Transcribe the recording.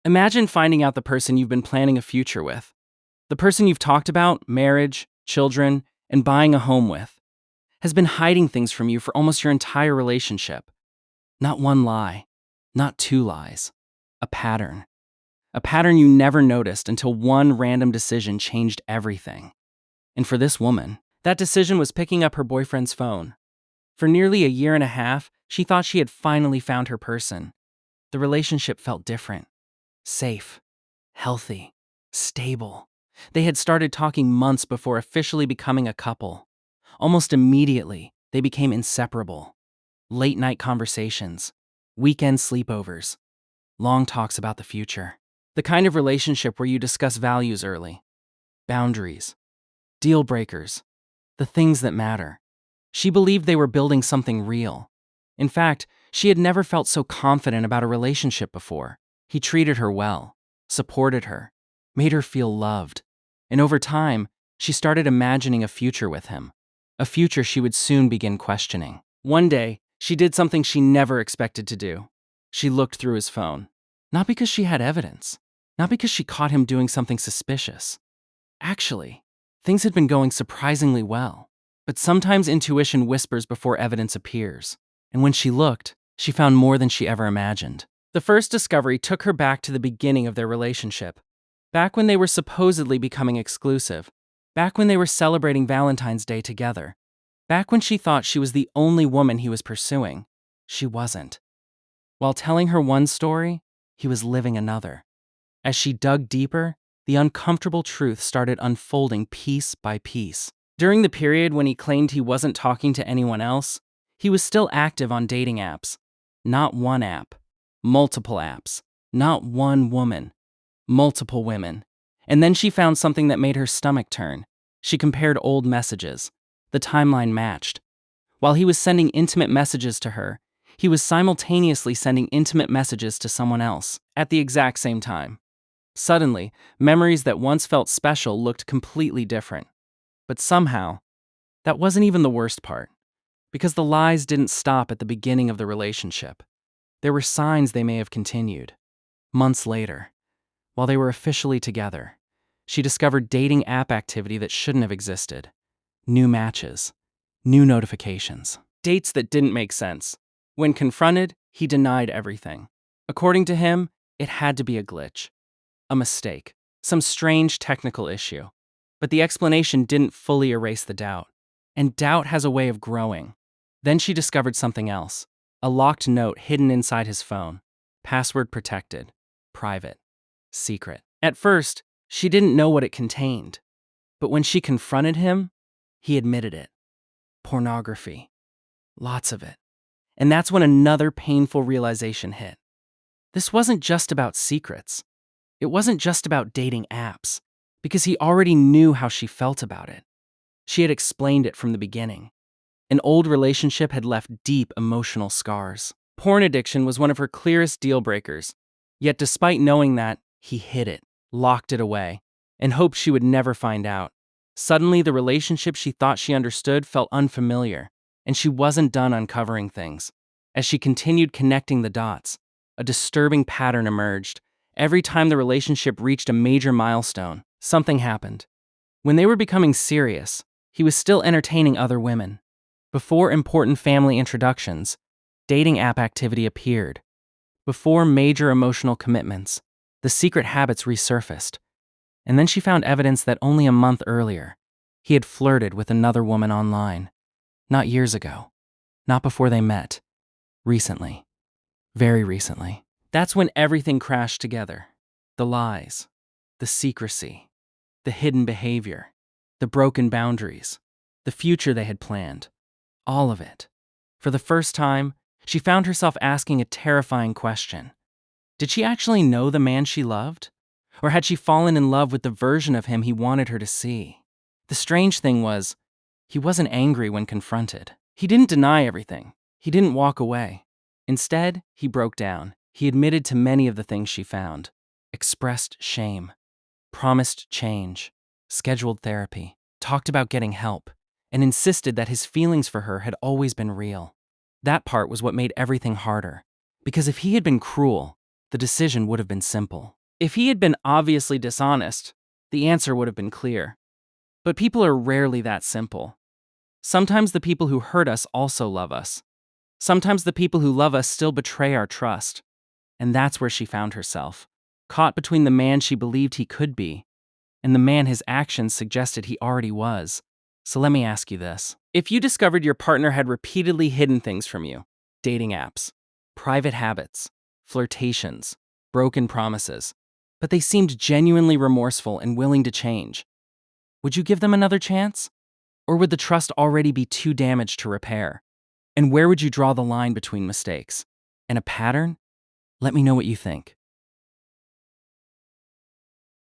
Imagine finding out the person you've been planning a future with, the person you've talked about, marriage, children, and buying a home with, has been hiding things from you for almost your entire relationship. Not one lie, not two lies, a pattern. A pattern you never noticed until one random decision changed everything. And for this woman, that decision was picking up her boyfriend's phone. For nearly a year and a half, she thought she had finally found her person. The relationship felt different, safe, healthy, stable. They had started talking months before officially becoming a couple. Almost immediately, they became inseparable. Late night conversations, weekend sleepovers, long talks about the future. The kind of relationship where you discuss values early, boundaries, deal breakers, the things that matter. She believed they were building something real. In fact, she had never felt so confident about a relationship before. He treated her well, supported her, made her feel loved. And over time, she started imagining a future with him, a future she would soon begin questioning. One day, she did something she never expected to do. She looked through his phone. Not because she had evidence, not because she caught him doing something suspicious. Actually, things had been going surprisingly well. But sometimes intuition whispers before evidence appears. And when she looked, she found more than she ever imagined. The first discovery took her back to the beginning of their relationship. Back when they were supposedly becoming exclusive. Back when they were celebrating Valentine's Day together. Back when she thought she was the only woman he was pursuing. She wasn't. While telling her one story, he was living another. As she dug deeper, the uncomfortable truth started unfolding piece by piece. During the period when he claimed he wasn't talking to anyone else, he was still active on dating apps. Not one app, multiple apps. Not one woman, multiple women. And then she found something that made her stomach turn. She compared old messages. The timeline matched. While he was sending intimate messages to her, he was simultaneously sending intimate messages to someone else at the exact same time. Suddenly, memories that once felt special looked completely different. But somehow, that wasn't even the worst part, because the lies didn't stop at the beginning of the relationship. There were signs they may have continued. Months later, while they were officially together, she discovered dating app activity that shouldn't have existed. New matches, new notifications, dates that didn't make sense. When confronted, he denied everything. According to him, it had to be a glitch, a mistake, some strange technical issue. But the explanation didn't fully erase the doubt. And doubt has a way of growing. Then she discovered something else, a locked note hidden inside his phone. Password protected, private, secret. At first, she didn't know what it contained. But when she confronted him, he admitted it. Pornography. Lots of it. And that's when another painful realization hit. This wasn't just about secrets. It wasn't just about dating apps, because he already knew how she felt about it. She had explained it from the beginning. An old relationship had left deep emotional scars. Porn addiction was one of her clearest deal breakers. Yet despite knowing that, he hid it, locked it away, and hoped she would never find out. Suddenly, the relationship she thought she understood felt unfamiliar, and she wasn't done uncovering things. As she continued connecting the dots, a disturbing pattern emerged. Every time the relationship reached a major milestone, something happened. When they were becoming serious, he was still entertaining other women. Before important family introductions, dating app activity appeared. Before major emotional commitments, the secret habits resurfaced. And then she found evidence that only a month earlier, he had flirted with another woman online. Not years ago. Not before they met. Recently. Very recently. That's when everything crashed together. The lies, the secrecy, the hidden behavior, the broken boundaries, the future they had planned. All of it. For the first time, she found herself asking a terrifying question. Did she actually know the man she loved? Or had she fallen in love with the version of him he wanted her to see? The strange thing was, he wasn't angry when confronted. He didn't deny everything. He didn't walk away. Instead, he broke down. He admitted to many of the things she found, expressed shame, promised change, scheduled therapy, talked about getting help, and insisted that his feelings for her had always been real. That part was what made everything harder. Because if he had been cruel, the decision would have been simple. If he had been obviously dishonest, the answer would have been clear. But people are rarely that simple. Sometimes the people who hurt us also love us. Sometimes the people who love us still betray our trust. And that's where she found herself, caught between the man she believed he could be and the man his actions suggested he already was. So let me ask you this. If you discovered your partner had repeatedly hidden things from you, dating apps, private habits, flirtations, broken promises, but they seemed genuinely remorseful and willing to change, would you give them another chance? Or would the trust already be too damaged to repair? And where would you draw the line between mistakes and a pattern? Let me know what you think.